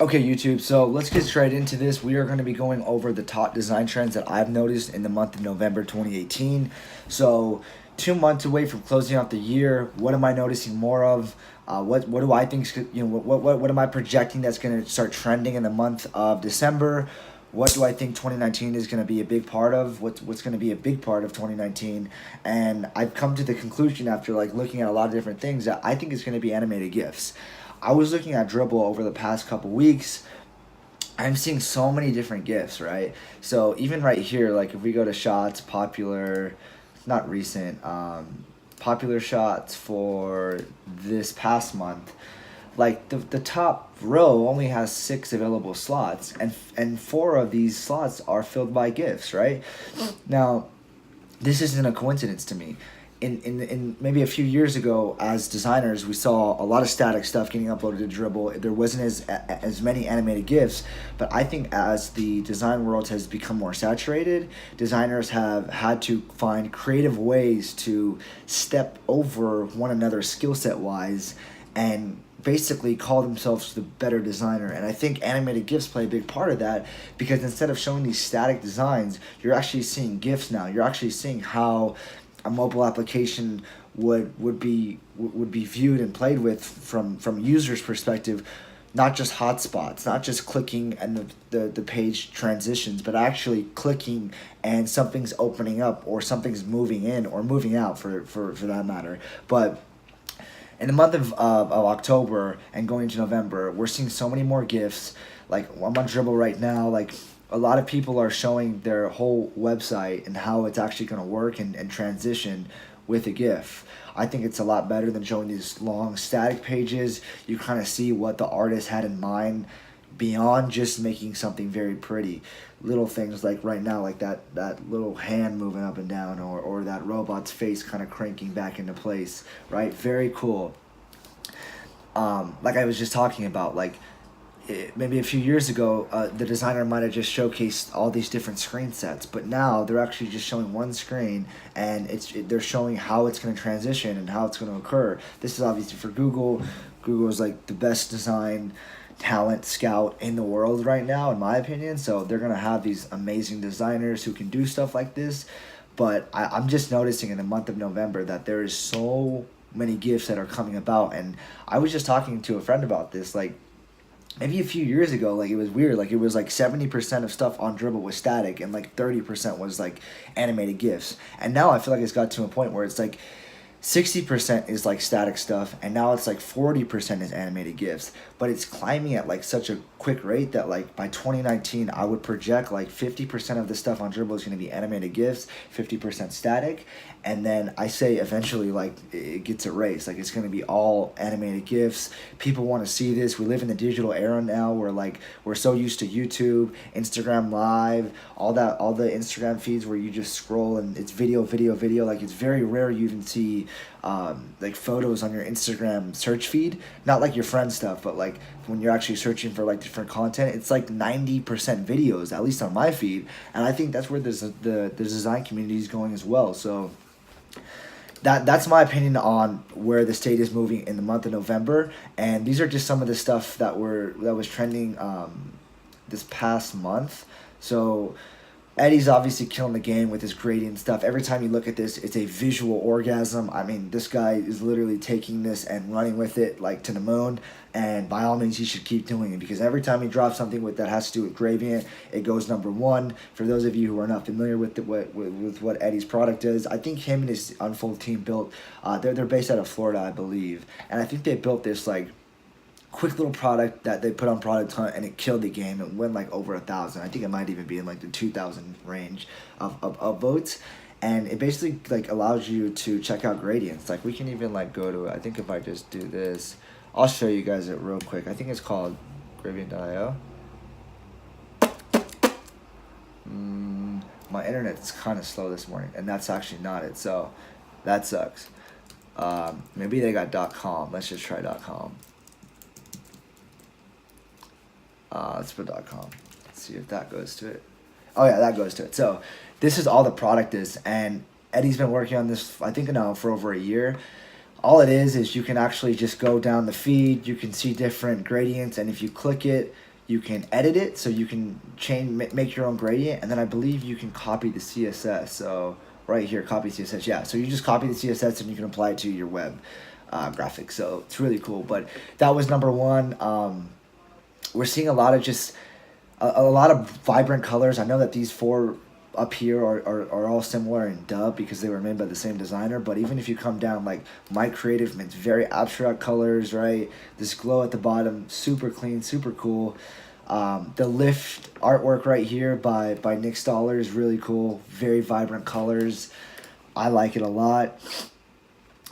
Okay, YouTube, so let's get straight into this. We are going to be going over the top design trends that I've noticed in the month of November 2018. So, 2 months away from closing out the year, what am I noticing more of? What do I think, what am I projecting that's going to start trending in the month of December? What do I think 2019 is going to be a big part of? What's going to be a big part of 2019? And I've come to the conclusion after like looking at a lot of different things that I think it's going to be animated GIFs. I was looking at Dribble over the past couple weeks. I'm seeing so many different GIFs, right? So even right here, like if we go to shots, popular, not recent, popular shots for this past month, like the top row only has 6 available slots, and 4 of these slots are filled by GIFs, right? Now, this isn't a coincidence to me. In maybe a few years ago, as designers, we saw a lot of static stuff getting uploaded to Dribble. There wasn't as many animated GIFs, but I think as the design world has become more saturated, designers have had to find creative ways to step over one another skill set wise, and basically call themselves the better designer. And I think animated GIFs play a big part of that, because instead of showing these static designs, you're actually seeing GIFs now. You're actually seeing how a mobile application would be viewed and played with from users' perspective, not just hotspots, not just clicking and the page transitions, but actually clicking and something's opening up or something's moving in or moving out for that matter. But in the month of October and going into November, we're seeing so many more GIFs. Like I'm on Dribble right now. Like a lot of people are showing their whole website and how it's actually going to work and transition with a GIF. I think it's a lot better than showing these long static pages. You kind of see what the artist had in mind beyond just making something very pretty. Little things like right now, like that little hand moving up and down, or that robot's face kind of cranking back into place, right? Very cool. Like I was just talking about, like maybe a few years ago, the designer might have just showcased all these different screen sets, but now they're actually just showing one screen, and they're showing how it's going to transition and how it's going to occur. This is obviously for Google. Google is like the best design talent scout in the world right now, in my opinion. So they're going to have these amazing designers who can do stuff like this. But I'm just noticing in the month of November that there is so many gifts that are coming about. And I was just talking to a friend about this. Like, maybe a few years ago, like it was weird. Like it was like 70% of stuff on Dribble was static, and like 30% was like animated GIFs. And now I feel like it's got to a point where it's like 60% is like static stuff, and now it's like 40% is animated GIFs. But it's climbing at like such a quick rate that like by 2019, I would project like 50% of the stuff on Dribble is going to be animated GIFs, 50% static. And then I say eventually, like it gets erased. Like it's going to be all animated GIFs. People want to see this. We live in the digital era now, where like we're so used to YouTube, Instagram Live, all the Instagram feeds where you just scroll and it's video, video, video. Like it's very rare you even see like photos on your Instagram search feed. Not like your friend stuff, but like when you're actually searching for like different content, it's like 90% videos, at least on my feed. And I think that's where the design community is going as well. So that's my opinion on where the state is moving in the month of November. And these are just some of the stuff that was trending this past month. So Eddie's obviously killing the game with his gradient stuff. Every time you look at this, it's a visual orgasm. I mean, this guy is literally taking this and running with it like to the moon. And by all means, he should keep doing it, because every time he drops something that has to do with gradient, it goes number one. For those of you who are not familiar with what Eddie's product is, I think him and his Unfold team built. They're based out of Florida, I believe, and I think they built this like quick little product that they put on Product Hunt, and it killed the game. It went like over 1,000. I think it might even be in like the 2,000 range of votes. And it basically like allows you to check out gradients. Like we can even like go to, I think if I just do this, I'll show you guys it real quick. I think it's called Gradient.io. My internet's kind of slow this morning, and that's actually not it. So that sucks. Maybe they got .com. Let's just try .com. Let's put .com. Let's see if that goes to it. Oh yeah, that goes to it. So this is all the product is, and Eddie's been working on this, I think now, for over a year. all it is you can actually just go down the feed. You can see different gradients, and if you click it, you can edit it. So you can make your own gradient, and then I believe you can copy the CSS. So right here, copy CSS. Yeah, so you just copy the CSS and you can apply it to your web graphics. So it's really cool. But that was number one. We're seeing a lot of just a lot of vibrant colors. I know that these four up here are all similar in dub because they were made by the same designer, but even if you come down, like My Creative makes very abstract colors, right? This glow at the bottom, super clean, super cool. The lift artwork right here by Nick Stoller is really cool, very vibrant colors. I like it a lot,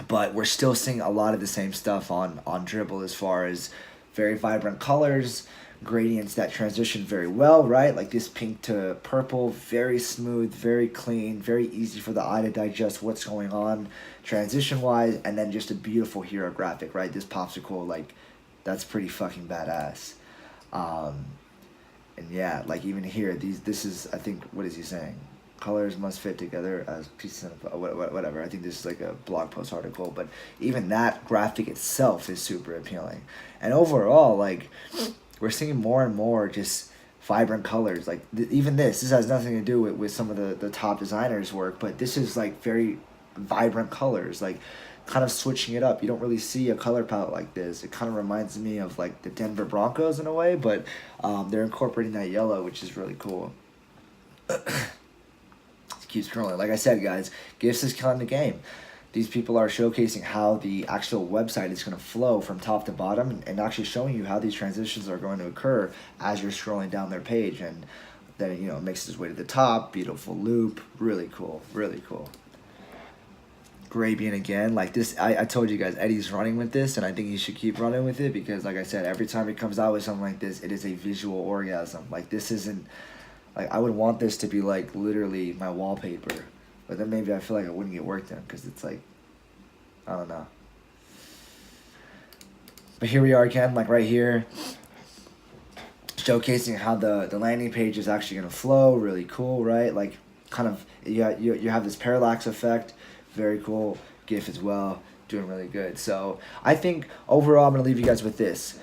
but we're still seeing a lot of the same stuff on Dribbble as far as very vibrant colors, gradients that transition very well, right? Like this pink to purple, very smooth, very clean, very easy for the eye to digest what's going on transition wise, and then just a beautiful hero graphic, right? This popsicle, like, that's pretty fucking badass. And yeah, like even here, this is, I think, what is he saying? Colors must fit together as pieces of whatever. I think this is like a blog post article, but even that graphic itself is super appealing. And overall, like, we're seeing more and more just vibrant colors. Like even this has nothing to do with some of the top designers' work, but this is like very vibrant colors, like kind of switching it up. You don't really see a color palette like this. It kind of reminds me of like the Denver Broncos in a way, but they're incorporating that yellow, which is really cool. Keep scrolling. Like I said, guys, GIFs is killing the game. These people are showcasing how the actual website is going to flow from top to bottom, and actually showing you how these transitions are going to occur as you're scrolling down their page. And then, you know, it makes its way to the top. Beautiful loop. Really cool. Really cool. Gradient again. Like this, I told you guys, Eddie's running with this, and I think he should keep running with it because, like I said, every time he comes out with something like this, it is a visual orgasm. Like, this isn't... Like, I would want this to be, like, literally my wallpaper. But then maybe I feel like I wouldn't get work done because it's, like, I don't know. But here we are again, like, right here. Showcasing how the landing page is actually going to flow. Really cool, right? Like, kind of, you have this parallax effect. Very cool. GIF as well. Doing really good. So, I think, overall, I'm going to leave you guys with this.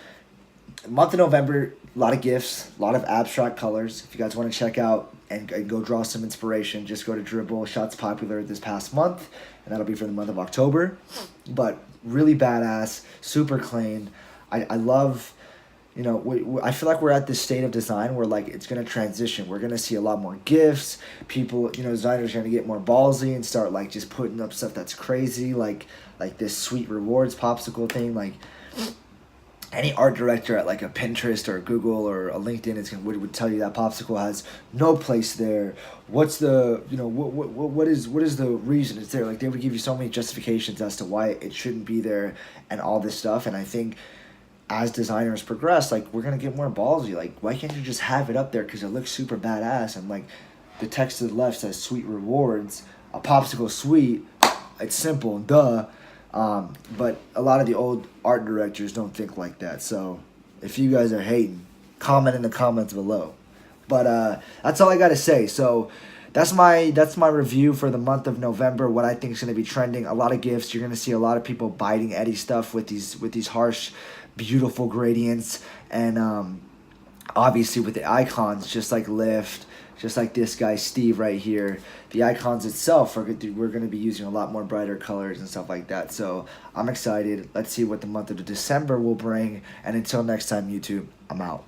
Month of November, a lot of GIFs, a lot of abstract colors. If you guys want to check out and go draw some inspiration, just go to Dribbble. Shots popular this past month, and that'll be for the month of October. But really badass, super clean. I love, you know, I feel like we're at this state of design where, like, it's going to transition. We're going to see a lot more GIFs. People, you know, designers are going to get more ballsy and start, like, just putting up stuff that's crazy, like this sweet rewards popsicle thing, like... Any art director at like a Pinterest or a Google or a LinkedIn would tell you that popsicle has no place there. What's the, you know, what is the reason it's there? Like, they would give you so many justifications as to why it shouldn't be there and all this stuff. And I think as designers progress, like, we're gonna get more ballsy. Like, why can't you just have it up there because it looks super badass? And like, the text to the left says "sweet rewards," a popsicle sweet. It's simple, duh. But a lot of the old art directors don't think like that. So if you guys are hating, comment in the comments below. But that's all I gotta say. So that's my review for the month of November. What I think is gonna be trending. A lot of GIFs. You're gonna see a lot of people biting Eddie stuff with these harsh, beautiful gradients, and obviously with the icons, just like Lyft. Just like this guy, Steve, right here. The icons itself, we're going to be using a lot more brighter colors and stuff like that. So I'm excited. Let's see what the month of December will bring. And until next time, YouTube, I'm out.